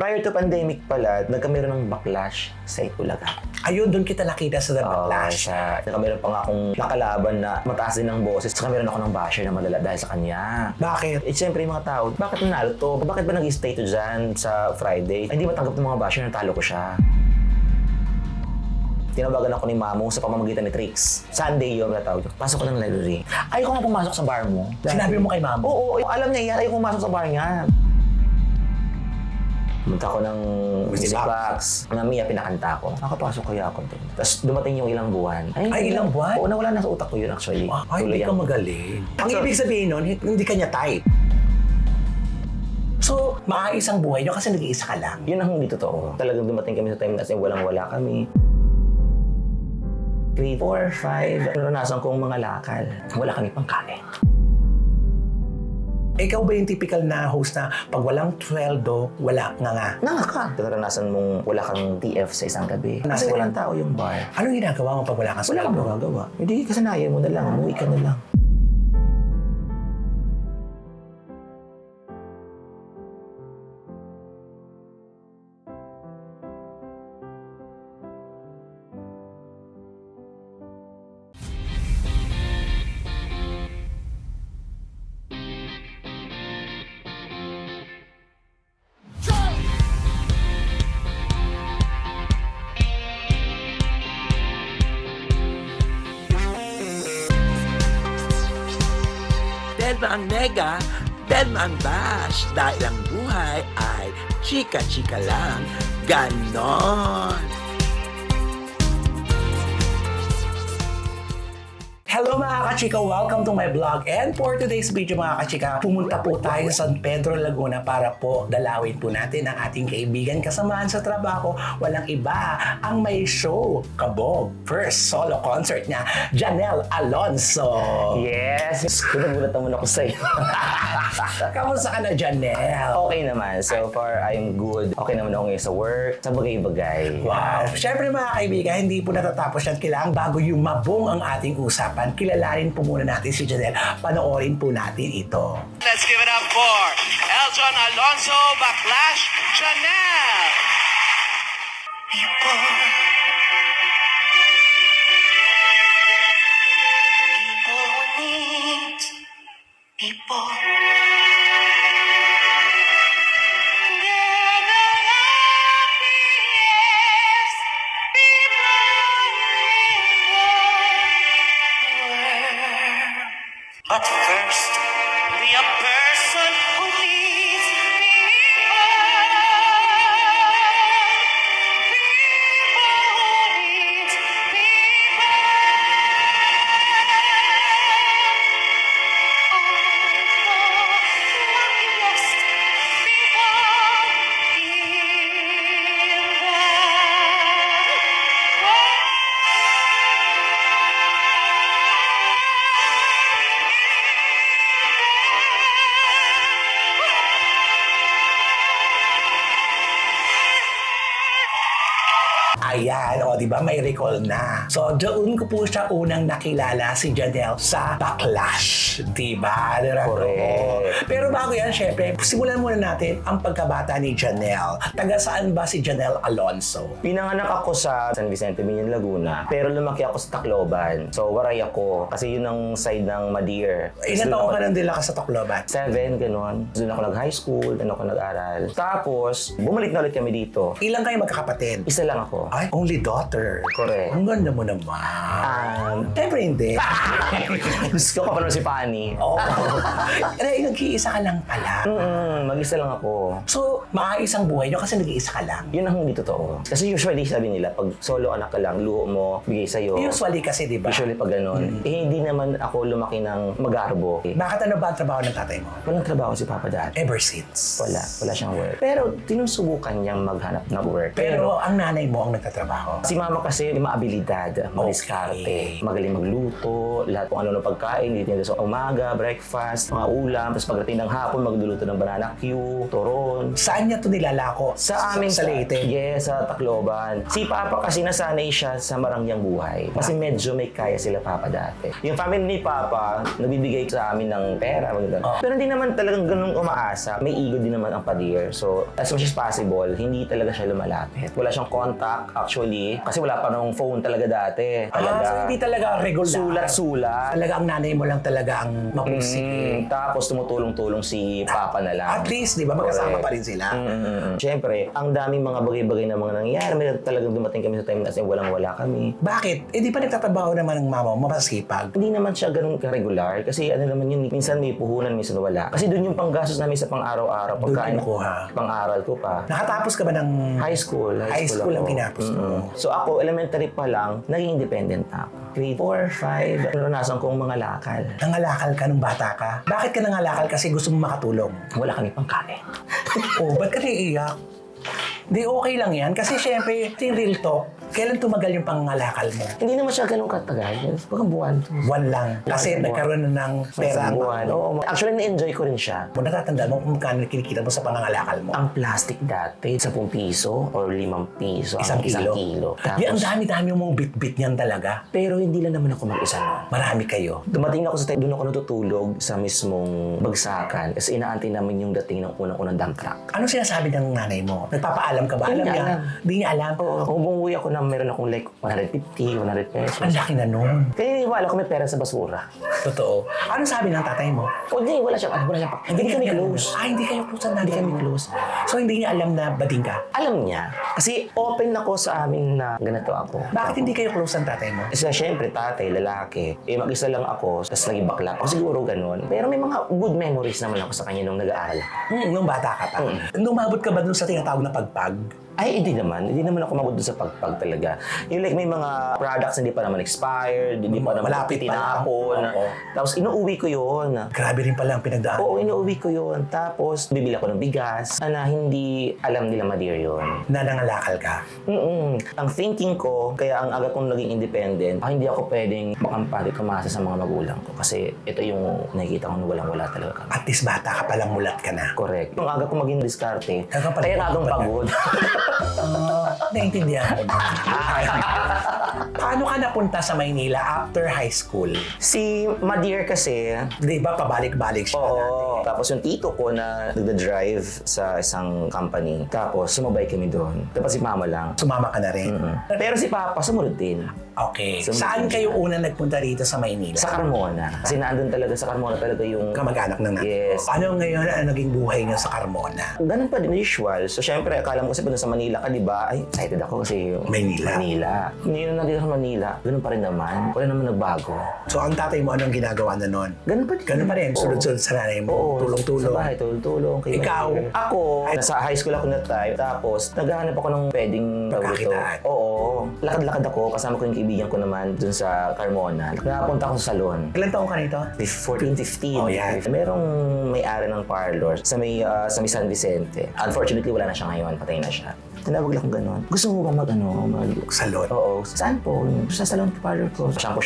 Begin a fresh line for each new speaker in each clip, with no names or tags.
Prior to pandemic pala, nagkameron ng backlash sa Itbulaga.
Ayun, doon kita nakita sa The Backlash.
Nagkameron pa nga akong nakalaban na mataas din ng boses. Saka meron ako ng basher na malala dahil sa kanya.
Bakit?
Siyempre yung mga tao, bakit nanalo to? Bakit ba nag-stay to dyan sa Friday? Ay, hindi matanggap ng mga basher na talo ko siya. Tinawagan ako ni Mamong sa pamamagitan ni Trix. Sunday yun, natawag. Pasok ko ng library. Ayoko nga pumasok sa bar mo.
Sinabi mo kay Mamong?
Oo, alam niya yan. Ayoko pumasok sa bar niya. Pumunta ako ng Music Box. Mamiya, pinakanta ko. Nakapasok kaya ako doon. Tapos dumating yung ilang buwan.
Ay, ilang buwan?
Oo, nawala na sa utak ko yun actually.
Ay, hindi ka magaling. Ang ibig sabihin nun, hindi ka niya type. So, maayos ang buhay niyo kasi nag-iisa ka lang.
Yun ang hindi totoo. Talagang dumating kami sa time na walang-wala kami. 3, 4, 5, naranasan kong mga lakal. Wala kami pang kanin.
Ikaw ba yung typical na host na pag walang sweldo, wala nga?
Nangaka. Naranasan mong wala kang TF sa isang gabi. Kasi walang tao yung bar.
Anong ginagawa mo pag wala kang
Wala
sweldo?
kang magagawa. Hindi, kasanayan mo na lang. Umuwi ka na lang.
Deadma ang nega, deadma ang bash. Dahil ang buhay ay chika-chika lang. Ganon!
Hello mga kachika! Welcome to my vlog. And for today's video mga kachika, pumunta po tayo sa San Pedro, Laguna para po dalawin po natin ang ating kaibigan kasamahan sa trabaho. Walang iba ang may show, kabog. First solo concert niya, Janelle Alonso.
Yes! Gulat naman ako sa'yo.
Kamusta ka na, Janelle?
Okay naman. So far, I'm good. Okay naman ako ngayon sa work, sa bagay-bagay.
Wow! Siyempre mga kaibigan, hindi po natatapos yan. Kailangan bago yumabong ang ating usapan, kilalanin po muna natin si Janelle. Panoorin po natin ito.
Let's give it up for Elton Alonso Backlash Chanel. People need people. But first, be a person who needs people. People who needs people. All the luckiest people in the
Ayan, o di ba may recall na. So doon ko po siya unang nakilala si Janelle sa Backlash, di ba?
Correct.
Pero bago yan, syempre, simulan muna natin ang pagkabata ni Janelle. Taga saan ba si Janelle Alonso?
Pinanganak ako sa San Vicente, Miñan, Laguna. Pero lumaki ako sa Tacloban. So, waray ako. Kasi yun ang side ng Madeir.
Ilan taon ka nang dila ka sa Tacloban?
7, gano'n. Doon ako nag-high school, doon ako nag-aral. Tapos, bumalik na ulit kami dito.
Ilan kayo magkakapatid?
Isa lang ako.
Ay, only daughter.
Correct.
Ang ganda mo naman. Siyempre hindi.
Gusto ko pa naman si Pani.
Oo. Pero nag-iisa ka lang pala.
Mag-isa lang ako.
So, maayos ang buhay niyo kasi nag-iisa ka lang.
Yun ang hindi totoo. Kasi usually sabi nila, pag solo anak ka lang, luho mo, bigay sa'yo.
Usually kasi, di ba?
Usually pag ganun. Eh, hindi naman ako lumaki ng magarbo.
Bakit ano ba ang trabaho ng tatay mo?
Walang trabaho si Papa dati.
Ever since.
Wala siyang work. Pero tinusubukan niyang maghanap ng work.
Pero ang nanay mo ang nagtatrabaho. nagtatrabaho?
Si mama kasi may maabilidad, madiskarte, magaling magluto, lahat kung ano ng pagkain, dito niya sa umaga, breakfast, mga ulam, tapos pagdating ng hapon, magluluto ng banana Q, turon.
Saan niya to nilalako?
Sa amin
sa Leyte?
Yes, sa Tacloban. Si Papa kasi nasanay siya sa marangyang buhay. Kasi medyo may kaya sila Papa dati. Yung family ni Papa, nagbibigay sa amin ng pera. Pero hindi naman talagang ganun umaasa. May ego din naman ang padir. So, as much as possible, hindi talaga siya lumalapit. Wala siyang contact, actually. Kasi wala pa nung phone talaga dati. Talaga.
So hindi talaga regular.
Sulat-sulat.
Talaga ang nanay mo lang talaga ang mapursige.
Tapos tumutulong-tulong si Papa na lang.
At least, di ba, magkasama
Correct.
pa rin sila.
Siyempre, ang daming mga bagay-bagay na mga nangyayari. May talagang dumating kami sa time na walang-wala kami.
Bakit? Eh di pa nagtatrabaho naman ng mama mo, masipag.
Hindi naman siya ganun ka-regular kasi ano naman yun, minsan may puhunan, minsan wala. Kasi doon yung panggastos namin sa pang-araw-araw.
Doon
Pagkain,
kinukuha.
Pang-aral ko pa.
Nakatapos ka ba ng
High school.
High school ang
ako.
tinapos mo?
So ako, elementary pa lang, naging independent na ako. Grade 4, 5, naranasan kong mga lakal.
nangalakal ka nung bata ka? Bakit ka nangalakal? Kasi gusto mo makatulong.
Wala kami pangkain.
Oh, ba't ka naiiyak? Di okay lang yan. Kasi syempre, yung real talk, kailan tumagal yung pangangalakal mo?
Hindi naman siya ganun katagal. Pagka buwan.
Buwan lang. Kasi
Buwan.
nagkaroon na ng pera.
Isang buwan. Oo. Actually, na-enjoy ko rin siya.
Kung natatandaan mo kung magkano kinikita mo sa pangangalakal mo.
Ang plastic dati, 10 piso or 5 piso.
Isang
ang
kilo.
Tapos,
Di, ang dami-dami mong bit-bit niyan talaga.
pero hindi lang naman ako mag-isa nun.
Marami kayo.
Dumating ako sa time, doon ako natutulog sa mismong bagsakan. Kasi inaantay namin yung dating ng unang-unang dump truck.
Ano sinasabi ng nanay mo? Nagpapaalam ka ba?
Hindi
Alam
niya
niya?
alam.
Hindi niya alam.
Oo, kung bumuwi ako na meron akong like 150, 100 pesos.
Ang laki na nun.
Kaya wala ko may pera sa basura.
Totoo. Ano sabi ng tatay mo?
O di, wala siyang, wala siyang, hindi kami close.
Hindi kayo close ang
Hindi
nanay
kami
mo.
close.
So hindi niya alam na bading ka?
Alam niya. Kasi open ako sa amin na ganito ako.
Bakit hindi kayo close ang tatay mo?
Kasi syempre, tatay, lalaki. Mag-isa lang ako, tapos naging bakla. O siguro ganun. Pero may mga good memories naman ako sa kanya nung nag-aaral.
Nung bata ka pa. Nung umabot ka ba dun sa tinatawag na pagpag?
Ay, hindi naman. Hindi naman ako magod doon sa pagpag talaga. Yung like, may mga products hindi pa naman expired, hindi pa naman
Malapit pa lang.
tinapon.
Oo.
Tapos inuuwi ko yun.
Grabe rin pala ang pinagdaan.
Oo, inuuwi ko yun. Tapos bibili ako ng bigas na hindi alam nila ma-dear yun.
Na nangalakal ka.
Ang thinking ko, kaya ang aga kong naging independent, hindi ako pwedeng makampante tumasa sa mga magulang ko. Kasi ito yung nakikita ko na walang-wala talaga kami.
At least bata ka palang mulat ka na.
Correct. Yung aga kong maging diskarte,
Aga pala-
kaya nga agang pagod.
Naintindihan ko na. Paano ka napunta sa Maynila after high school?
Si Madir kasi,
Di ba pabalik-balik siya dati?
oo. Tapos yung tito ko na nagda-drive sa isang company. Tapos sumabay kami doon. Tapos si mama lang.
Sumama ka na rin.
Pero si papa sumunod din.
Okay.
Sumunod
Saan
din
kayo
siya.
una nagpunta rito sa Maynila?
Sa Carmona. Kasi nandun talaga sa Carmona talaga yung...
Kamag-anak ng nanay.
Yes.
Ano ngayon ang naging buhay niyo sa Carmona?
Ganun pa din, usual. So, syempre, akala mo kasi pag nasa Manila ka, di ba? Ay, excited ako kasi yung
Manila.
Ngayon na nandito sa Manila, ganun pa rin naman. Wala naman nagbago.
So ang tatay mo anong ginagawa na nun?
Ganun pa din.
Ganun pa rin, sunod-sunod sa nanay mo.
Oo,
Tulong-tulong.
Sa bahay, tulong-tulong. Kay
Ikaw?
Madir. Ako, nasa high school ako na time. Tapos, naghahanap ako ng pwedeng
Pagkakitaan.
Oo. Lakad-lakad ako. Kasama ko yung kaibigan ko naman dun sa Carmona. Napunta ako sa salon.
Ilan taong ka nito?
14, 15.
Oh, yan.
Merong may-ari ng parlor sa may San Vicente. Unfortunately, wala na siya ngayon. Patay na siya. Tinawag lang akong gano'n. Gusto mo ba mag
Salon.
Oo. Saan po? Sa salon parlor ko. Shampoo.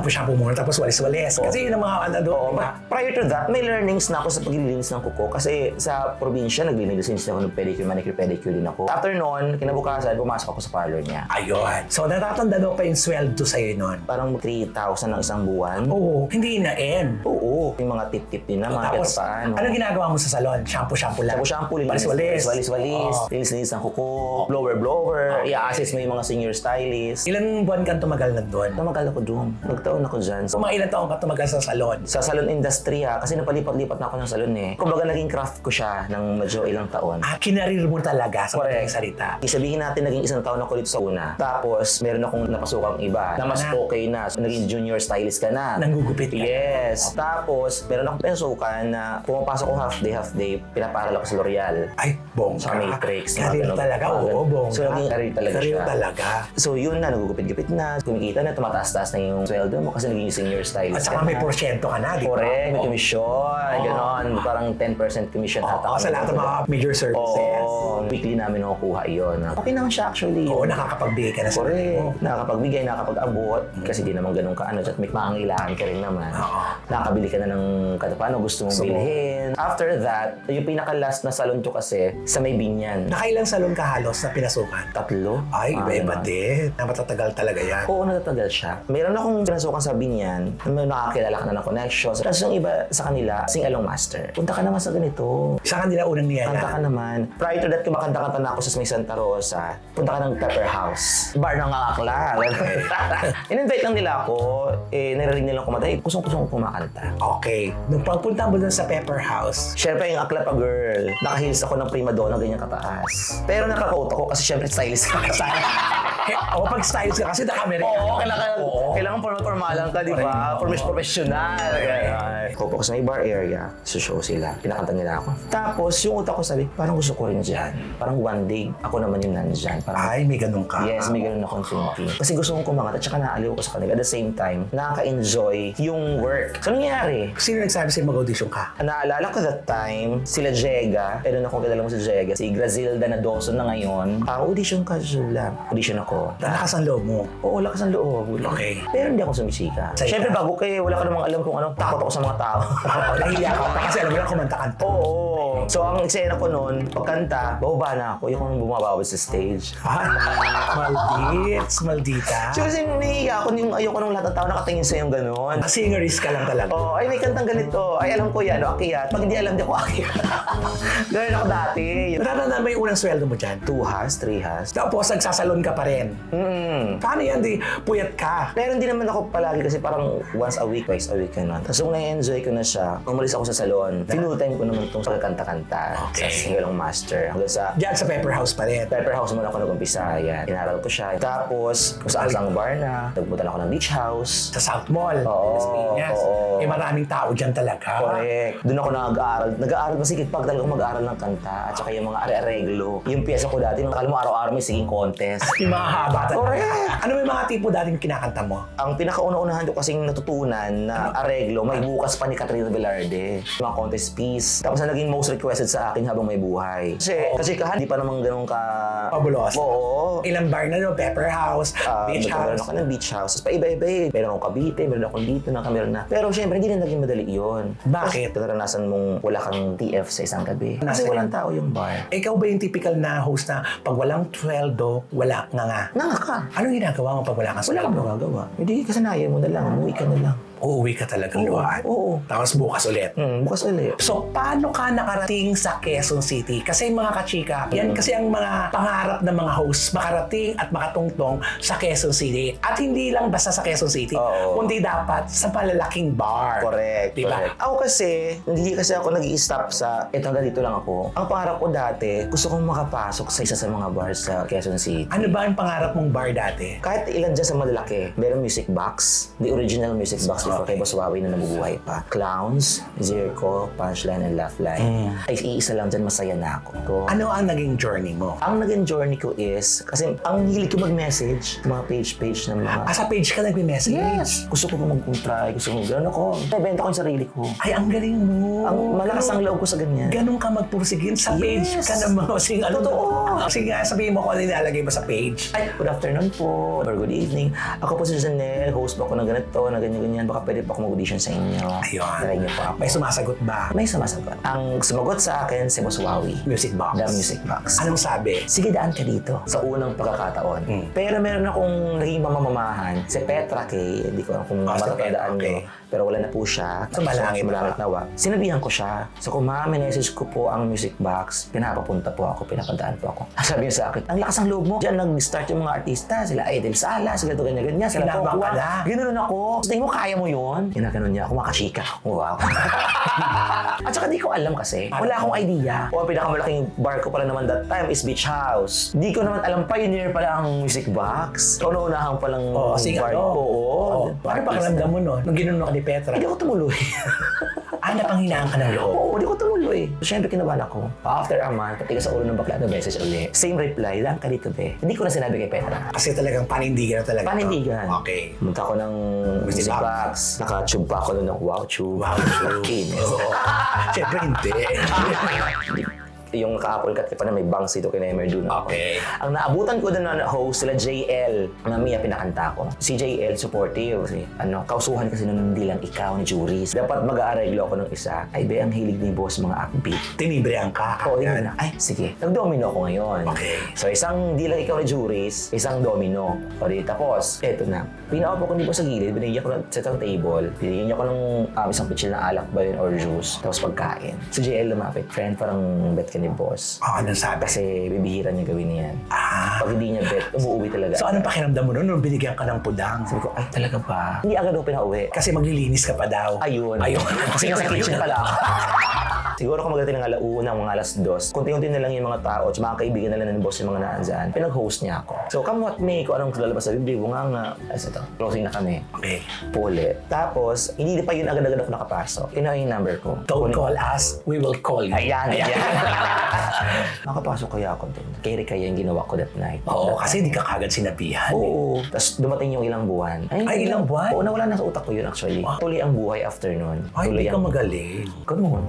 Shampoo muna tapos walis-walis. Kasi yun ang mga ano doon.
Oo,
diba?
prior to that, may learnings na ako sa paglilinis ng kuko kasi sa probinsya, naglilinis ako ng pedicure, manicure, pedicure din ako. After noon, kinabukasan, pumasok ako sa parlor niya.
Ayun. So natatanda mo pa yung sweldo sa'yo nun?
Parang 3,000 ng isang buwan.
Oo. Hindi na-end.
Oo. Yung mga tip-tip din naman, kahit
Tapos,
paano.
ano ginagawa mo sa salon? Shampoo lang?
Shampoo,
Walis-walis?
walis-walis,
Oo.
linis ng kuko, blower, i-assist mo yung mga senior stylist.
Ilan buwan kang tumagal nandun?
Tumagal ako doon. Nagtaon ako dyan.
So, mga ilan taong ka tumagal sa salon?
Sa salon industry kasi napalipat-lipat na ako ng salon eh. Kumbaga naging craft ko siya ng medyo ilang taon.
Kinarir mo talaga sa
Correct.
madaling salita.
Sabihin natin naging isang taon ako dito sa una. Tapos meron akong napasukang iba na mas okay na. So, naging junior stylist ka na.
Nanggugupit ka.
Yes. Tapos meron akong pensukan na pumapasok ko half day, pinapaaral ako sa L'Oreal.
Ay, Bongga.
Sa Matrix.
Career talaga, oo, bongga.
So, naging career talaga
Career
siya.
talaga.
So, yun na, nagugupit-gupit na, kumikita na, tumataas-taas na yung sweldo mo kasi naging senior stylist.
At saka may porsyento ka na, di ba?
Correct, may commission, gano'n. Parang 10% commission
Oo, sa lahat ng mga major services.
Oo, weekly namin nakukuha yun. Okay naman siya actually.
Oo, nakakapagbigay ka na sa
Correct. Nakakapagbigay, nakakapag-abot. Kasi di naman ganun ka, at may mangangailangan ka rin naman.
Oo.
Nakakabili ka na ng katapano, gusto mong bilhin. After that, yung pinaka-last na salon ko kasi, sa may Binyan.
Nakailang salon ka halos na pinasukan?
3.
Ay, iba-iba
Ganon.
din. Matatagal talaga yan.
Oo, natatagal siya. Meron akong pinasukan sa Binyan, may nakakilala ka na ng connections. Tapos yung iba sa kanila, sing-along master. Punta ka naman sa ganito.
Sa kanila unang
Kanta ka
niyaya.
naman. Prior to that, kumakanta-kanta na ako sa may Santa Rosa. Punta ka ng Pepper House. Bar ng akla. In-invite lang nila ako. Narinig nilang kumanta. Gusto kong kumakanta.
Okay. Nung pagpunta mo dun sa Pepper House,
Siyempre, yung akla pa girl. Nakaheels ako ng prima donna, ganyan kataas. Pero nakaka-out ako kasi siyempre stylist ka.
o pag stylist ka kasi naka-American.
Oo, kailangan formal-formalan ka, di ba? Professional. Pupo ko sa may bar area, show sila. Pinakanta nila ako. Tapos, yung utak ko sabi, parang gusto ko rin dyan. Parang one day, ako naman yung nandyan. Parang,
Ay, may ganun ka.
yes, may ganun akong thinking. Kasi gusto kong kumangat at saka naaliw ko sa kanila. At the same time, nakaka-enjoy yung work. So, nangyari?
Sino nagsabi sa'yo mag-audition ka?
Naalala ko that time, sila Jega, pero na kung kilala mo si Jega, si Grazilda na Dawson na ngayon, audition ka, Jula. Audition ako.
Lakas ang loob mo.
Oo, lakas ang loob.
Okay.
Pero hindi ako sumisika.
Sa'yo
Siyempre,
ka?
bago kayo, wala ka namang alam kung ano, takot ako sa mga tao.
Oo, nahiya ka pa kasi alam mo lang kumanta-kanta.
Oo. So, ang eksena ko noon, pagkanta, bababa na ako. Yung kung bumababa sa stage.
Ah, maldita.
So, kasi nahiya ako, yung ayoko nung lahat ng tao nakatingin sa yung gano'n.
Singerist ka lang talaga.
Oh, ay may kantang ganito. Ay alam ko yan, akyat. Pag hindi alam, di ako akyat. Ganun ako dati.
Natatandaan mo yung unang sweldo mo dyan?
2 has, 3 has.
Tapos nagsasalon ka pa rin. Paano yan? Di puyat ka.
Pero hindi naman ako palagi kasi parang once a week, twice a week ganun. Tapos nung na-enjoy ko na siya, umalis ako sa salon. Full time ko naman itong pagkakanta-kanta
Okay.
sa singalong master. Hanggang sa
Diyan sa Pepper House pa rin.
Pepper House muna ako nag-umpisa. Yan. Inaral ko siya. Tapos, kung saan ang bar na, nagpunta na ako ng beach house.
Sa South Mall.
Oo,
Las Piñas.
oo.
Eh maraming tao dyan talaga.
Correct. Doon ako nag-aaral. Nag-aaral masigit pag talaga mag-aaral ng kanta at saka yung mga are-areglo. Yung piyesa ko dati, alam mo araw-araw may singing contest.
Yung mga haba talaga.
Correct.
Ano may mga tipo dating kinakanta mo?
Ang pinakauna-unahan ko kasing natutunan na areglo, may bukas pa ni Catrina Velarde. Mga contest piece. Tapos na naging most requested sa akin habang may buhay. Kasi kahan, di pa naman ganun ka...
Pabulos.
Oo.
Ilang bar na no? Pepper House, Beach
Meron
House.
ako ng beach house. Tapos pa-iba-iba eh. Meron akong Cavite, meron akong dito, meron na. Pero syempre, hindi na naging madali yun.
Bakit?
Kasi naranasan mong wala kang TF sa isang gabi. Kasi walang tao yung bar.
Ikaw ba yung typical na host na pag walang sweldo, wala nga?
Nanga ka.
Anong ginagawa mo pag wala kang
Wala
sweldo?
kang magagawa. Hindi, kasanayan mo na lang. Umuwi ka na lang.
Uuwi ka talagang luwaan.
Oo.
Tapos bukas ulit.
Bukas ulit.
So, paano ka nakarating sa Quezon City? Kasi mga kachika, yan kasi ang mga pangarap ng mga hosts, makarating at makatungtong sa Quezon City. At hindi lang basta sa Quezon City,
Oo.
kundi dapat sa malalaking bar.
Correct.
Diba?
Correct. Ako kasi, hindi kasi ako nag-i-stop sa, eto hanggang dito lang ako. Ang pangarap ko dati, gusto kong makapasok sa isa sa mga bars sa Quezon City.
Ano ba ang pangarap mong bar dati?
Kahit ilan dyan sa malalaki, meron music box. The original music box before kay Boss Wawi na nabubuhay pa. Clowns, Zirko, Punchline, and Laugh Line. Ay, iisa lang dyan, masaya na ako.
Ano ang naging journey mo?
Ang naging journey ko is, kasi ang hilig ko mag-message, mga page ng mga...
Sa page ka nagme-message?
Yes! Gusto ko mag-try, gusto ko gano'n ako. Ibenta ko yung sarili ko.
Ay, ang galing mo.
Ang malakas ang loob ko sa ganyan.
Ganun ka magpursigin sa page
Yes.
ka ng mga sing ano.
Totoo.
Sige nga, sabihin mo kung ano nilalagay mo sa page.
Ay, good afternoon po, or good evening. Ako po si Janelle, host po ako ng ganito, na ganyan-ganyan. Baka pwede po ako mag-audition sa inyo.
Ayun.
Try niyo po ako.
May sumasagot ba?
May sumasagot. Ang sumagot sa akin, si Boss Wawi.
Music box.
The Music Box.
Anong sabi?
Sige, daan ka dito sa unang pagkakataon. Pero meron akong naging mamamamahan. Si Petra Kay, hindi ko alam kung
Si
matatandaan
Petra, okay.
nyo. Pero wala na po siya.
So, malangit
malangit
pa.
nawa. Sinabihan ko siya. So kung message ko po ang Music Box, pinapapunta po ako, pinapadaan po ako. Sabi niya sa akin, ang lakas ng loob mo. Diyan nag-start yung mga artista. Sila Idol Sala, sila ito ganyan-ganyan. Sila
Kinabang
Kokwa.
ka na.
Ganoon ako. So, tingin mo, kaya mo yun? Ginaganon niya ako, makashika. Wow. At saka di ko alam kasi. Wala akong idea. O ang pinakamalaking bar ko pala naman that time is Beach House. Di ko naman alam, pioneer pala ang Music Box. Kauna-unahan palang
Sing
bar
ano?
ko. Oo.
Ano pakiramdam mo no? Nung ginuno ka ni Petra?
Hindi ako tumuloy.
Napanghinaan ka ng loob.
Oo, hindi ko tumuloy. tuloy. So, syempre kinabahan ako. After a month, patigas sa ulo ng bakla na message ulit. Same reply, lang ka dito be. Hindi ko na sinabi kay Petra.
Kasi talagang panindigan na talaga.
Panindigan.
Okay.
Pumunta ako ng
Music
music
box.
box. Naka-tube pa ako nun ng wow tube.
Wow, true.
Kinis.
Oo. Siyempre hindi.
Yung naka-apple cut pa na may bangs dito kay Nemer doon.
Okay.
Ang naabutan ko doon na host sila JL, na Mia pinakanta ko. Si JL supportive kasi kausuhan kasi nun hindi lang ikaw ni juries. Dapat mag-aareglo ako ng isa. Ay be, ang hilig ni boss mga upbeat.
Tinibre ang ka.
Oo, yun na. Ay, sige. Nag-domino ako ngayon.
Okay.
So, isang di lang ikaw ni juries, isang domino. O di, tapos, eto na. Pinaupo ko ni boss sa gilid, binigyan ko ng set ng table, binigyan niya ko ng isang pitsil na alak ba yun or juice, tapos pagkain. Si JL lumapit, friend, parang bet ka ni boss.
Anong sabi?
Kasi bibihira niya gawin niyan. Pag hindi niya bet, umuwi talaga.
So, anong pakiramdam mo nun nung binigyan ka ng pudang?
Sabi ko, ay talaga ba? Hindi agad ako pinauwi.
Kasi maglilinis ka pa daw.
Ayun.
Ayun.
Kasi nasa kitchen pala ako. Siguro kung magdating ng alauna, mga alas 2, kunti-kunti na lang yung mga tao at mga kaibigan na lang ng boss yung mga naandyan. Pinag-host niya ako. So, come what may, kung anong lalabas sa bibig, nga. Ay, ito, closing na kami.
Okay.
Puli. Tapos, hindi pa yun agad-agad ako nakapasok. Kinuha yung number ko.
Don't call us, we will call you.
Ayan. Nakapasok kaya ako doon. Carry kaya yung ginawa ko that night.
Oo, kasi hindi ka kagad sinabihan.
Oo. Tapos dumating yung ilang buwan.
Ay, ilang buwan?
Oo, nawala na sa utak ko yun actually. Tuloy ang buhay after nun.
Ay,
Tuloy
hindi ka magaling.
Ganun.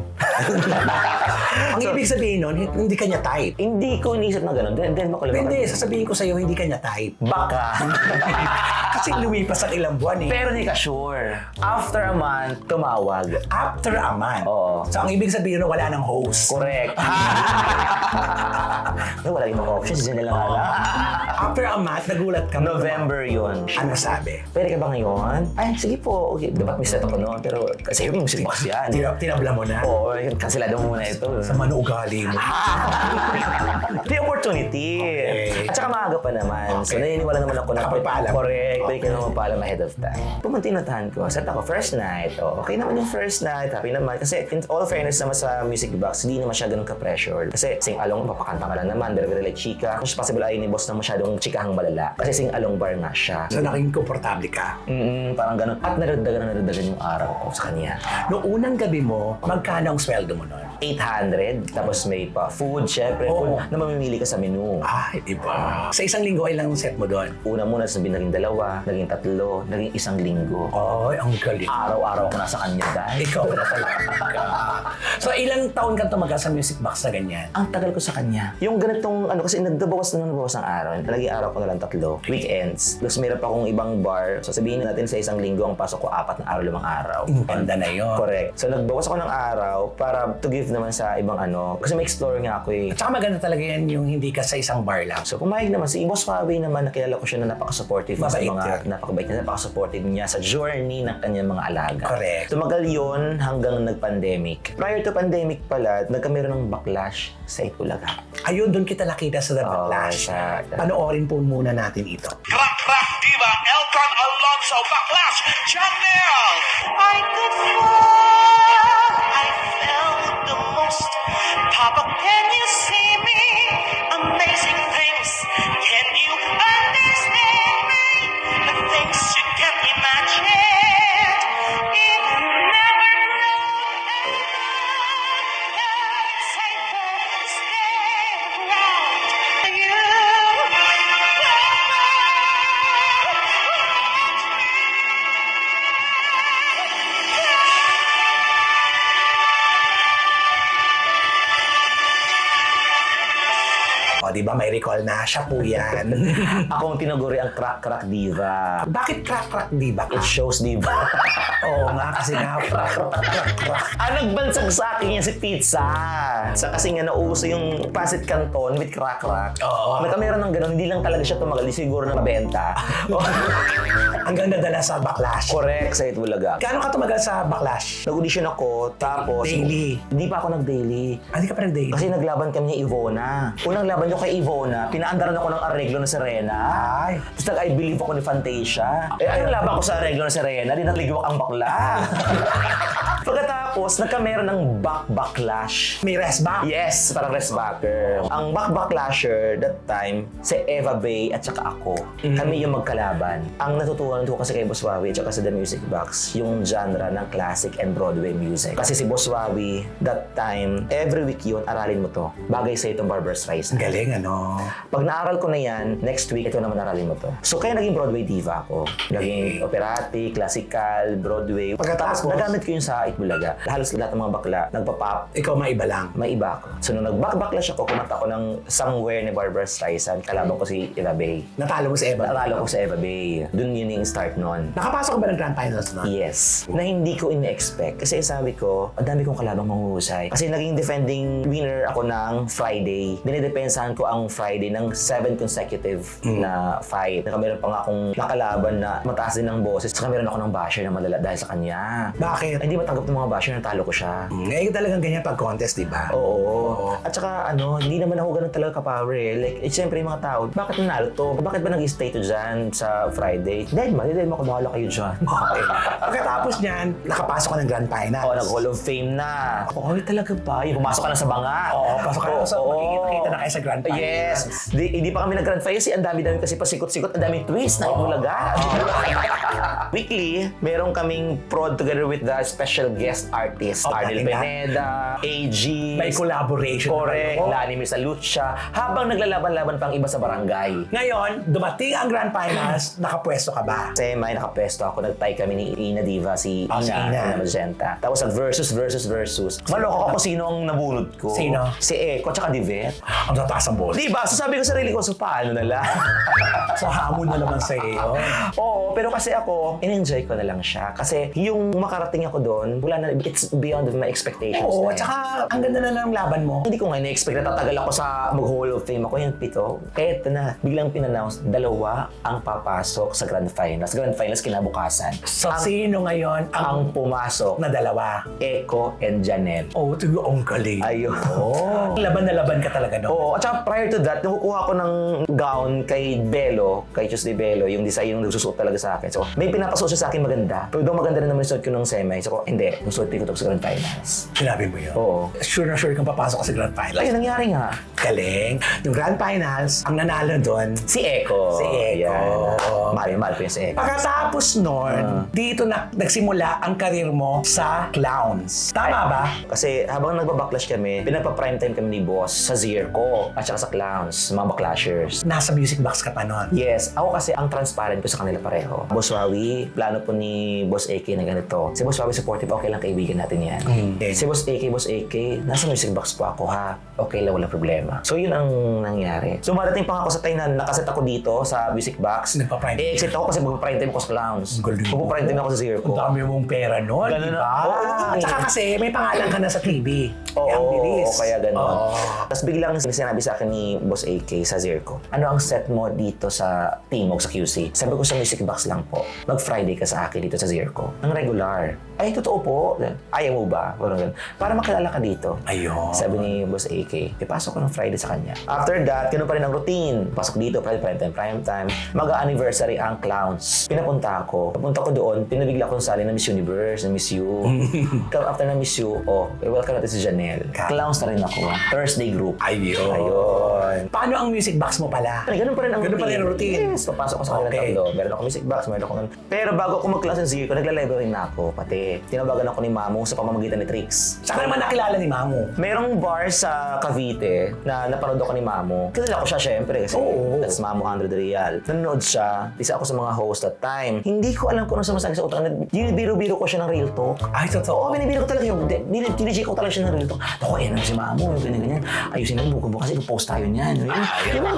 Ang ibig sabihin nun, hindi ka niya type.
Hindi ko inisip na ganun. Then ako lang.
Hindi, sasabihin ko sa'yo, hindi ka niya type.
Baka.
Kasi lumipas ang ilang buwan eh.
Pero hindi ka sure. After a month, tumawag.
After a month.
Oo.
So, ang ibig sabihin nun, wala nang host.
Correct. Wala yung mga options. Diyan na lang hala.
After a month, nagulat ka.
November yun.
Ano sabi?
Pwede ka ba ngayon? Ay, sige po. Okay, dapat may set ako noon. Pero kasi yung music box yan.
Tinabla mo na.
Oo, kansilado mo muna ito.
Sa manuugali mo.
The opportunity.
Okay.
At saka maaga pa naman. So,
Okay.
naniniwala naman ako na
Nakapagpaalam.
correct. Pwede ka
Okay.
naman paalam ahead of time. Pumunta yung notahan ko. Set ako, first night. Oh, okay naman yung first night. Happy naman. Kasi in all fairness naman sa music box, hindi naman siya ganun ka-pressured. Kasi sing along, papakanta ka lang naman. Very like chika. Kung possible ay ni boss na masyadong chikahang malala. Kasi sing along bar nga siya.
So, naging komportable ka.
Parang ganun. At naraddagan yung araw ko sa kanya.
Noong unang gabi mo, magkano ang sweldo mo nun?
800. Tapos may pa food, syempre.
Oo.
Food na mamimili ka sa menu.
Ay, iba. Sa isang linggo, ilang set mo doon?
Una muna, sabi naging 2, naging 3, naging 1 linggo.
Ay, ang galing.
Araw-araw ako nasa kanya dahil.
Ikaw na talaga. So, ilang taon ka tumagal sa music box na ganyan?
Ang tagal ko sa kanya. Yung ganitong, kasi nagbabawas ng araw. Naging araw ko na lang 3. Weekends. Tapos meron pa akong ibang bar. So sabihin natin sa isang linggo, ang pasok ko 4 na araw, 5 araw.
Ganda na yun.
Correct. So nagbawas ako ng araw para to give naman sa ibang Kasi may explore nga ako eh.
At saka maganda talaga yan yung hindi ka sa isang bar lang.
So pumayag naman. Si Boss Fabi naman, nakilala ko siya na napaka-supportive sa
Mabait
mga,
yan.
napakabait niya, napaka-supportive niya sa journey ng kanyang mga alaga.
Correct.
Tumagal yun hanggang nag-pandemic. Prior to pandemic pala, nagkameron ng backlash sa Itbulaga.
Ayun, doon kita nakita sa The Backlash. Panoorin po muna natin ito.
Crack diva Elton Alonso Backlash Channel.
I could fall, I felt the most. Papa, can you see me? Amazing things. Can you understand me? The things you can't imagine. If you never know it's safer to stay around you.
O, di ba? May recall na. Siya po yan.
Ako ang tinaguri ang crack diva.
Bakit crack di ba?
It shows diva.
Oo nga, kasi nga crack.
Nagbansag sa akin yan si Pizza. Sa kasi nga nauso yung pasit canton with crack.
Oo.
Nagkameron ng ganun, hindi lang talaga siya tumagal, di siguro na mabenta.
Hanggang nadala sa Backlash.
Correct, sa Itbulaga.
Gaano ka tumagal sa Backlash?
Nag-audition ako, tapos...
Daily?
Hindi pa ako nag-daily.
Hindi ka pa nag-daily?
Kasi naglaban kami ni Ivona. Unang laban ko ako kay Ivona, pinaandaran ako ng arreglo ng Serena.
Ay.
Tapos nag-I believe ako ni Fantasia. Anong laban ko sa arreglo ng Serena? Di nagligwak ang bakla. Pagkatapos, nagkameron ng backlash.
May rest back.
Yes, parang restbacker. Ang backlasher that time, si Eva Bay at saka ako. Kami yung magkalaban. Ang natutunan ko kasi kay Boss Wawi at saka sa The Music Box, yung genre ng classic and Broadway music. Kasi si Boss Wawi, that time, every week yun, aralin mo to. Bagay sa itong Barbra Streisand.
Galing, ano?
Pag naaral ko na yan, next week, ito naman aralin mo to. So, kaya naging Broadway diva ako. Naging operatic, classical, Broadway.
Pagkatapos?
Nagamit ko yung sa Itbulaga. Halos lahat ng mga bakla, nagpa-pop.
Ikaw maiba lang.
May iba ako. So, nung nag-backlash ako, kumanta ko ng Somewhere ni Barbra Streisand. Kalaban ko si Eva Bay.
Natalo mo si Eva.
Naalala ko si Eva Bay. Doon yun yung start nun.
Nakapasok ka ba ng Grand Finals na?
Yes. Na hindi ko in-expect. Kasi sabi ko, ang dami kong kalabang manguhusay. Kasi naging defending winner ako ng Friday. Dinidepensahan ko ang Friday ng 7 consecutive na fight. Meron pa nga akong nakalaban na mataas din ng boses. Saka meron ako ng basher na malala dahil sa kanya.
Bakit?
Ay, hindi matanggap ng mga basher na talo ko siya.
Eh, talagang ganyan pag contest, di ba?
Oo. At saka hindi naman ako ganun talaga ka-power eh. Like, siyempre yung mga tao, bakit nanalo to? Bakit ba nag-stay to dyan sa Friday? Dahil mo ako, bahala kayo dyan.
Okay. Pagkatapos niyan, nakapasok ka ng Grand Finals.
Oo, nag-Hall of Fame na. Oh, talaga ba? Yung pumasok ka na sa banga.
Oo, pasok ka na sa makikita na kayo sa Grand Finals.
Yes. Hindi pa kami nag-Grand Finals. Ang dami-dami kasi pasikot-sikot. Ang daming twist na Itbulaga. Weekly, meron kaming prod together with the special guest artist. Arnel
galing
Pineda, AG.
May collaboration.
Correct.
na kayo.
Lani Misalucha. Habang naglalaban-laban pang iba sa barangay.
Ngayon, dumating ang Grand Finals, nakapwesto ka ba?
May nakapesto ako, nag-tie kami ni Ina Diva, si
Si Ina.
Ina Magenta. Tapos versus. Maloko ako sino ang nabunod ko.
Sino?
Si Eko, tsaka Divet.
Ang tataas ang boss.
Diba? So sabi ko sa sarili ko, so paano na lang?
So, hamon na naman sa iyo.
Oo, pero kasi ako, in-enjoy ko na lang siya. Kasi yung makarating ako doon, wala na, it's beyond my expectations.
Oo,
na
at
eh.
saka, ang ganda na ng laban mo.
Hindi ko nga na-expect na tatagal ako sa mag-Hall of Fame ako yung 7. Kaya ito na, biglang pinannounce, 2 ang papasok sa Grand Finals. Grand Finals kinabukasan.
So, sino ngayon
Ang pumasok,
na dalawa?
Eko and Janelle.
Oh, ito yung galing.
Ayun.
Oh. Laban na laban ka talaga doon.
Oo, at saka prior to that, nung kukuha ko ng gown kay Belo, kay Tuesday Belo, yung design yung nagsusuot talaga sa akin. So, may pinapasuot siya sa akin maganda. Pero daw maganda rin naman yung suot ko nung semi. So, hindi, yung suot ko to sa Grand Finals.
Sinabi mo yun?
Oo.
Sure na sure kang papasok ka sa Grand Finals.
Ayun, nangyari nga.
Galing. Yung Grand Finals, ang nanalo doon,
Si Eko.
Si Eko.
Yan. Mahal ko yun si Eko.
pagkatapos nun, dito na nagsimula ang karir mo sa clowns. Tama ba?
Kasi habang nagbabacklash kami, pinagpa-prime time kami ni Boss sa Zirco at saka sa Clowns, mga backlashers.
Nasa music box ka pa nun.
Yes, ako kasi ang transparent ko sa kanila pareho. Boss Wawi, plano po ni Boss AK na ganito. Si Boss Wawi supportive, okay lang, kaibigan natin yan. Si Boss AK, nasa music box po ako ha. Okay lang, walang problema. So yun ang nangyari. So marating pa ako sa time na nakaset ako dito sa music box.
Nagpa-prime time.
Exit ako kasi magpa-prime time ako sa Clowns.
Galing.
Magpa-prime time ako sa Zirco.
Ang dami mong pera nun,
Ganun
di
na.
ba?
Oo.
At saka kasi may pangalan ka na sa TV. Kaya ang bilis.
kaya gano'n.
Oo.
Tapos biglang sinabi sa akin ni Boss AK sa Zirco, ano ang set mo dito sa Timog, sa QC? Sabi ko sa music box lang po. Mag-Friday ka sa akin dito sa Zirco. Ang regular. Ay, totoo po. Ayaw mo ba? Parang ganun. Para makilala ka dito.
Ayun.
Sabi ni Boss AK, ipasok ko ng Friday sa kanya. After that, ganun pa rin ang routine. Pasok dito, prime time. Mag-anniversary ang Clowns. Pinapunta ako. Papunta ko doon, pinabigla ko sali na Miss Universe, na Miss You. After na Miss You, welcome natin si Janelle. Clowns na rin ako. Thursday group. Ayun.
Paano ang music box mo pala?
Ay, ganun pa rin ang
Ganun pa rin ang routine.
Yes, papasok ko sa kanilang
Okay.
tatlo. Meron ako music box, meron ako. Pero bago ako mag-class ng Zirco, nagla-live rin na ako. Pati, tinawagan ako ni Mamo sa pamamagitan ni Trix.
Saka naman nakilala ni Mamu.
Merong bar sa Cavite na napanood ako ni Mamo. Kilala ko siya syempre kasi
Oo.
that's Mamo 100 Real. Nanonood siya. Isa ako sa mga host that time. Hindi ko alam kung ano sumasagi sa utak. Binibiro-biro ko siya ng real talk.
Ay, totoo.
Oo, binibiro ko talaga yun. Tinijik ko talaga siya ng real talk. Ako, yan si Mamo. Yung ganyan-ganyan. Ayusin mo, buko kasi post tayo niyan. Yung mga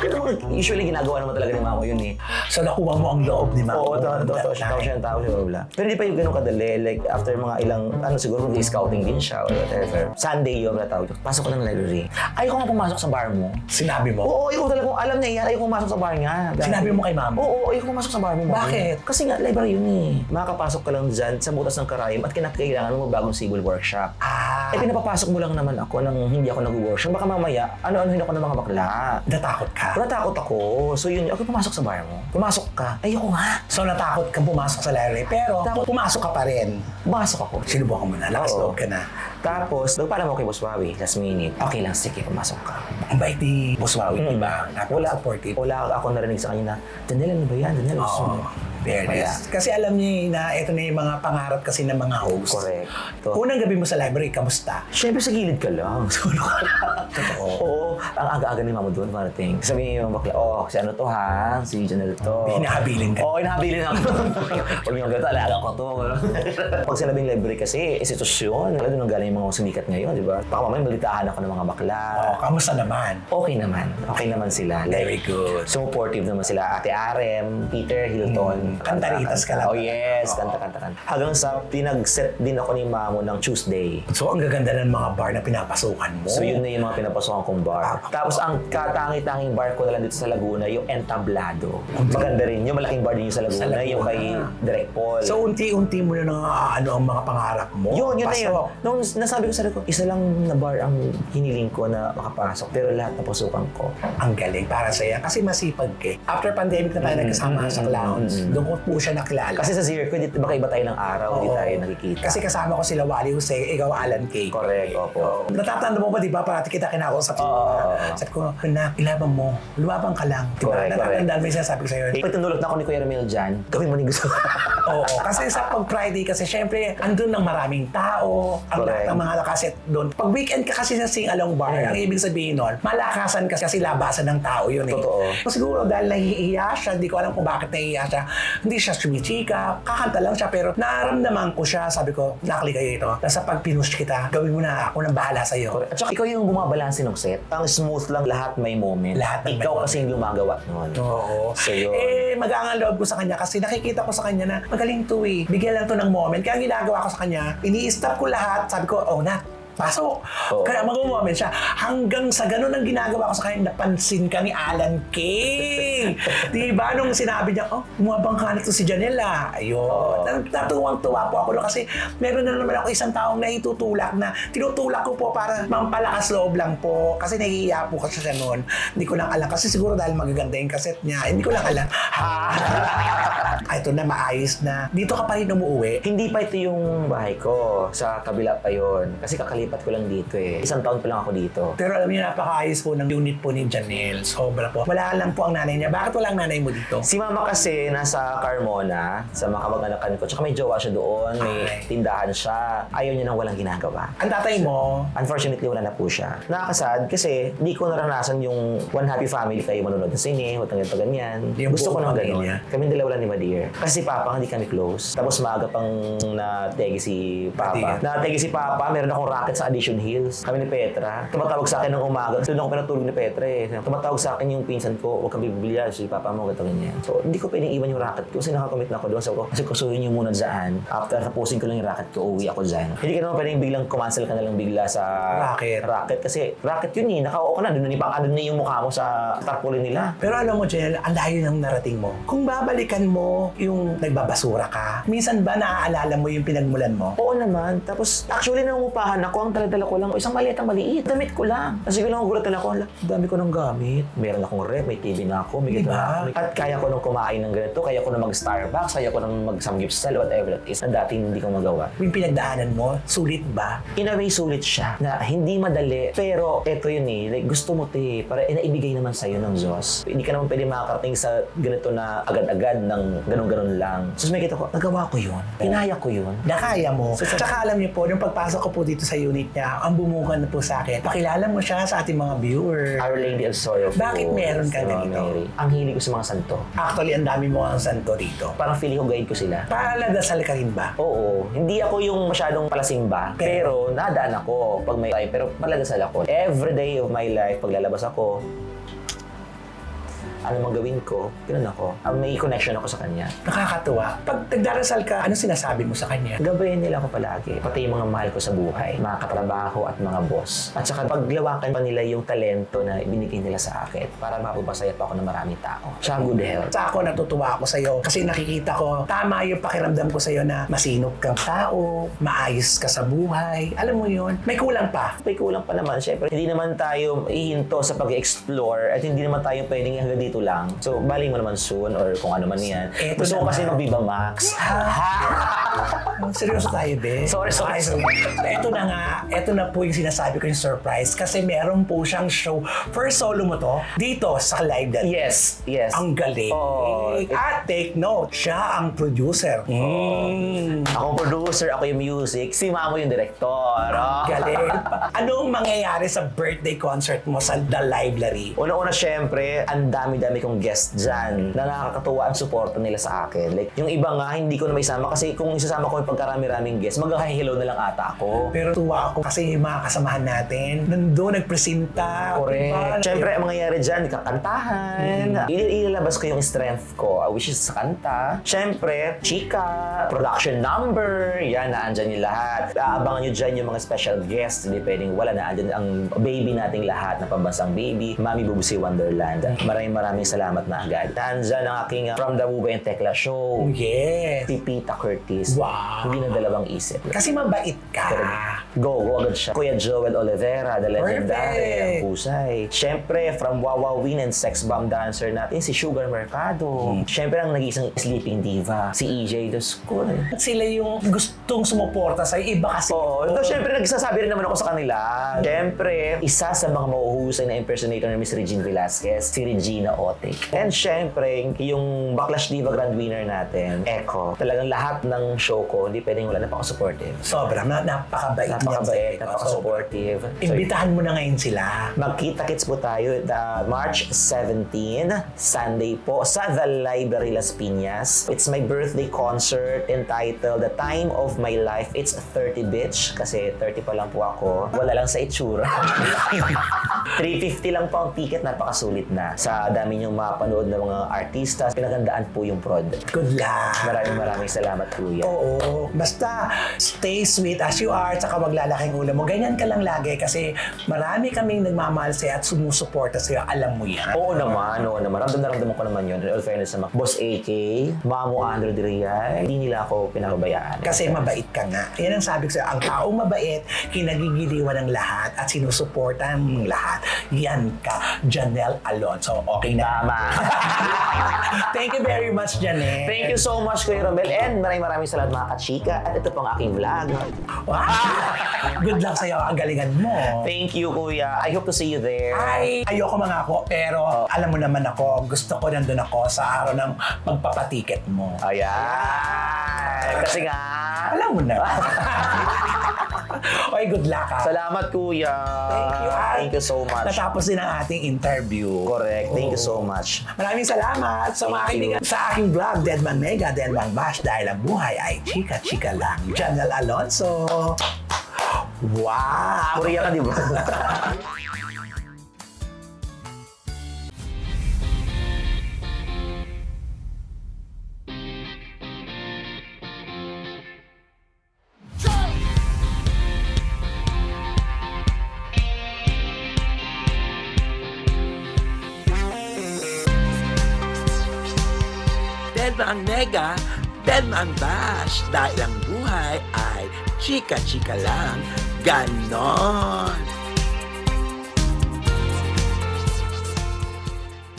usually ginagawa naman talaga ni Mamo yun eh.
So nakuha mo ang loob ni Mamu.
Oo, totoo siya.
Nice.
siya ng tao, bla bla. Pero hindi pa yung ganun kadali. Like, after mga ilang, siguro mag-scouting din siya or whatever. Sunday yun, wala tawag. Pasok ko ng library. Ayoko nga pumasok sa bar mo.
Sinabi mo?
Oo, ayoko talaga. Kung alam niya yan, ayoko pumasok sa bar niya.
Sinabi mo kay mama?
Oo, ayoko pumasok sa bar mo.
Bakit?
Kasi nga, library yun eh. Makakapasok ka lang dyan sa butas ng karayom at kinakailangan mo bagong civil workshop. Eh, pinapapasok mo lang naman ako nang hindi ako nag-workshop. Baka mamaya, ano-anuhin ako ng mga bakla.
Natakot ka?
Natakot ako. So yun, ako pumasok sa bar mo. Pumasok ka. Ayoko nga.
So natakot kang pumasok sa library, pero pumasok ka pa rin.
Pumasok ako.
Sinubukan mo na, lakas
Oo.
loob ka na.
Tapos, nagpaalam ako kay Boss Wawi, last minute. Okay lang, sige, pumasok ka.
Ang bait ni Boss Wawi, di ba?
Wala,
Napaka-supportive.
wala ako narinig sa kanya na, Daniel, ano ba yan? Daniel, gusto mo?
Fairness. Kasi alam niya na ito na yung mga pangarap kasi ng mga host.
Correct. To.
Unang gabi mo sa library, kamusta?
Siyempre sa gilid ka lang. Sulo ka lang.
Totoo.
Oo, ang aga-aga ni Mama doon, parating. Sabi niya yung bakla, si ano to ha? Si Janelle to.
Hinahabilin ka.
Oo, hinahabilin ako. Pag yung ganito, alaga ko to. Pag sinabing library kasi, institusyon. Doon ang galing yung mga sumikat ngayon, di ba? Baka mamaya balitahan ako ng mga bakla.
Kamusta naman?
Okay naman. Okay naman sila.
Very good.
Supportive naman sila. Ate Arem, Peter Hilton.
Kantaritas ka lang.
Oh yes,
Oo.
kanta. Hanggang sa pinag-set din ako ni Mamo ng Tuesday.
So, ang gaganda ng mga bar na pinapasukan mo.
So yun na yung mga pinapasukan kong bar. Tapos ang katangi-tanging bar ko na lang dito sa Laguna, yung Entablado. Maganda rin. Yung malaking bar din yung sa Laguna,
Sa Laguna.
yung kay Direk Paul.
So, unti-unti mo na ang mga pangarap mo.
yun na yun.
Pasok.
Nung nasabi ko sa ko, isa lang na bar ang hiniling ko na makapasok. Pero lahat na pasukan ko.
Ang galing para sa'yo. Kasi masipag ka. After pandemic na tayo nagkasama sa clowns. Doon ko po siya nakilala.
Kasi sa Zirco, baka iba tayo ng araw, hindi tayo nakikita.
Kasi kasama ko sila Wally Jose, ikaw Alan K.
Correct, opo.
Natatanda mo ba, di ba? Parati kita kinakausap.
Oo.
Sabi ko, anak, ilaban mo. Lumabang ka lang. Di ba?
Correct,
Natatandaan mo yung sinasabi ko sa'yo.
Pag tinulot na ako ni Kuya Ramil dyan, gawin mo ni gusto.
Oo. Kasi sa pag-Friday, kasi syempre, andun ng maraming tao. Ang
Correct.
lahat ng mga nakaset doon. Pag weekend ka kasi sa sing-along bar, ang ibig sabihin nun, malakasan kasi labasan ng tao yun eh.
Totoo.
So, siguro dahil nahihiya siya, hindi ko alam kung bakit nahihiya siya. Hindi siya sumichika, kakanta lang siya, pero naramdaman ko siya. Sabi ko, nakali kayo ito. Nasa pag pinush kita, gawin mo na, ako nang bahala sa'yo.
At saka ikaw yung bumabalanse ng set. Ang smooth lang, lahat may moment.
Lahat may
ikaw
moment.
kasi yung gumagawa nun.
Oo.
So yun.
Magangang loob ko sa kanya kasi nakikita ko sa kanya na magaling to eh. Bigyan lang to ng moment. Kaya ang ginagawa ko sa kanya, ini-stop ko lahat. Sabi ko, pasok.
Oo.
Kaya mag-moment siya. Hanggang sa ganun ang ginagawa ko sa kanya, napansin ka ni Alan King. Di ba? Nung sinabi niya, umabang ka na to si Janela. Ayun. Natuwang-tuwa po ako kasi meron na naman ako isang taong naitutulak na tinutulak ko po para mampalakas loob lang po. Kasi nahihiya po kasi siya noon. Hindi ko lang alam. Kasi siguro dahil magaganda yung kaset niya, hindi ko lang alam. Ito na, maayos na. Dito ka pa rin umuwi.
Hindi pa ito yung bahay ko. Sa kabila pa yon. Kasi kakalipat ko lang dito eh. Isang taon pa lang ako dito.
Pero alam niyo, napakaayos po ng unit po ni Janelle. Sobra po. Wala lang po ang nanay niya. Bakit wala ang nanay mo dito?
Si Mama kasi nasa Carmona, sa mga kamag-anakan ko. Tsaka may jowa siya doon, may
Ay.
tindahan siya. Ayaw niya nang walang ginagawa.
Ang tatay mo,
Unfortunately, wala na po siya. Nakakasad kasi di ko naranasan yung one happy family kayo manonood ng sine, huwag ganito ganyan.
Yung
Gusto ko
buong
nang ganun.
pamilya.
Kami dalawa lang ni Madir. Kasi si Papa, hindi kami close. Tapos maaga pang nategi si Papa.
Madir.
Nategi si Papa, meron akong racket sa Addition Hills. Kami ni Petra. Tumatawag sa akin ng umaga. Doon ako pinatulog ni Petra eh. Tumatawag sa akin yung pinsan ko, huwag kang bibilya, si Papa mo, ganito ganyan. So, hindi ko pwedeng iwan yung racket ko kasi nakakomit na ako doon. So, kasi kusuhin niyo muna dyan. After tapusin ko lang yung racket ko, uwi ako dyan. Hindi ka naman pwedeng biglang kumansel ka na lang bigla sa racket. Kasi racket yun eh. Naka-oo ka na. Doon na yung mukha mo sa tarpaulin nila.
pero alam mo, Janelle, ang layo ng narating mo. Kung babalikan mo yung nagbabasura ka, minsan ba naaalala mo yung pinagmulan mo?
Oo naman. Tapos, actually, nung upahan ako, ang taladala ko lang, isang maliitang maliit. Damit ko lang. Kasi ko lang gulatan ako, ang dami ko ng gamit. Meron akong rep, may TV na ako, may ganito
Diba?
na ako. At kaya ko nang kumain ng ganito, kaya ko nang mag-Starbucks, kaya ko nang mag-samgipsal, whatever it is, na dati hindi ko magawa.
Yung pinagdaanan mo, sulit ba?
In a way, sulit siya. Na hindi madali. Pero, eto yun eh. Like, gusto mo para naibigay naman sa'yo ng Diyos. Hindi ka naman pwede makakarating sa ganito na agad-agad ng ganun-ganun lang. So, may kita ko, nagawa ko yun. Kinaya ko yun.
Nakaya mo. Tsaka alam niyo po, nung pagpasok ko po dito sa unit niya, ang bumukan na po sa akin, pakilala mo siya sa ating mga viewers.
Our Lady of Sorrow.
Bakit meron ka
Sa Mama
ganito?
Mary. Ang hilig ko sa mga santo.
Actually, ang dami mo ang santo dito.
Parang feeling ko guide ko sila.
Paladasal ka rin ba?
Oo, hindi ako yung masyadong palasimba, pero nadaan ako pag may time, pero malagasal ako. Every day of my life, pag lalabas ako, ano mang gawin ko, ganun ako. May connection ako sa kanya.
Nakakatuwa. Pag nagdarasal ka, ano sinasabi mo sa kanya?
Gabayan nila ako palagi. Pati yung mga mahal ko sa buhay, mga katrabaho at mga boss. At saka paglawakan pa nila yung talento na ibinigay nila sa akin para mapapasaya pa ako ng maraming tao. Tsaka good health.
Sa ako, natutuwa ako sa'yo kasi nakikita ko, tama yung pakiramdam ko sa'yo na masinop kang tao, maayos ka sa buhay. Alam mo yun, may kulang pa.
May kulang pa naman. Siyempre, hindi naman tayo ihinto sa pag-explore at hindi naman tayo pwedeng hanggang dito lang. So, baling mo naman soon or kung ano man yan.
Eto
Gusto ko
naman.
kasi mag-Viva Max.
Seryoso tayo, be.
Sorry.
Ito na nga, ito na po yung sinasabi ko yung surprise kasi meron po siyang show. First solo mo to, dito sa live that.
Yes.
Ang galing.
Oo.
At take note, siya ang producer.
Ako ang producer, ako yung music, si Mamo yung director.
Galing. Anong mangyayari sa birthday concert mo sa The Library?
Una-una, syempre, ang dami-dami kong guest dyan na nakakatuwa ang suporta nila sa akin. Like, yung iba nga, hindi ko na may sama kasi kung isasama ko yung pagkarami-raming guest, mag-hello na lang ata ako.
Pero tuwa ako kasi yung mga kasamahan natin, nandun, nagpresenta.
Correct.
Diba?
Siyempre, ang mangyayari dyan, kakantahan. Ilalabas ko yung strength ko, which is sa kanta. Siyempre, chika, production number, yan, naandyan yung lahat. Aabangan nyo dyan yung mga special guests, hindi pwedeng wala, naandyan ang baby nating lahat, na pambansang baby, Mami Bubusi Wonderland. Maraming salamat na agad. Naandyan ang aking From the Movie and Tekla Show.
Oh, yes.
Si Pita Curtis.
Wow.
Hindi na dalawang isip.
Kasi mabait ka.
Go agad siya. Kuya Joel Oliveira, the legendary,
Perfect.
ang husay. Siyempre, from Wawa Win and Sex Bomb dancer natin, si Sugar Mercado. Siyempre, ang nag-iisang sleeping diva, si EJ Dos Cool.
At sila yung gustong sumuporta sa'yo. Iba kasi.
Oo. Ito, siyempre, nagsasabi rin naman ako sa kanila. Siyempre, isa sa mga mauhusay na impersonator ni Miss Regine Velasquez, si Regina Otic. And siyempre, yung Backlash Diva Grand Winner natin, Echo. Talagang lahat ng show ko, hindi pwedeng wala, napaka-supportive.
Sobrang napakabait niyan sa'yo.
Napaka-supportive.
Imbitahan mo na ngayon sila.
Magkita-kits po tayo March 17, Sunday po, sa The Library Las Piñas. It's my birthday concert entitled The Time of My Life. It's 30 bitch, kasi 30 pa lang po ako. Wala lang sa itsura. 350 lang po ang ticket, napakasulit na. Sa dami niyong mapanood ng mga artista, pinagandaan po yung prod.
Good luck.
Maraming salamat, Kuya.
Oo. Basta, stay sweet as you are, tsaka maglalaking ulo mo. Ganyan ka lang lagi kasi marami kaming nagmamahal sa'yo at sumusuporta sa'yo. Alam mo yan.
Oo naman. Ramdam ko naman yun. In all fairness naman. Boss AK, Mamo Andrew Diria, hindi nila ako pinababayaan.
Kasi mabait ka nga. Yan ang sabi ko sa'yo. Ang taong mabait, kinagigiliwan ng lahat at sinusuportahan ng lahat. Yan ka, Janelle Alonso. Okay na?
Tama.
Thank you very much, Janelle.
Thank you so much, Kuya Romel. And maraming salamat mga kachika. At ito pong aking vlog.
Wow! Good luck sa'yo. Ang galingan mo.
Thank you, Kuya. I hope to see you there.
Ay, ayoko mangako, pero alam mo naman ako, gusto ko nandun ako sa araw ng magpapatiket mo.
Ayan. Kasi nga...
Alam mo na. Oy, good luck ha.
Salamat, Kuya.
Thank you.
Thank you so much.
Natapos din ang ating interview.
Correct. Thank you so
Oo.
much.
Maraming salamat sa mga
Thank you.
kaibigan sa aking vlog, Deadman Mega, Deadman Bash, dahil ang buhay ay chika-chika lang. Janelle Alonso. Wow!
Korea ka, di ba?
Deadma ang nega, deadma ang bash. Dahil ang buhay ay chika-chika lang. Ganon!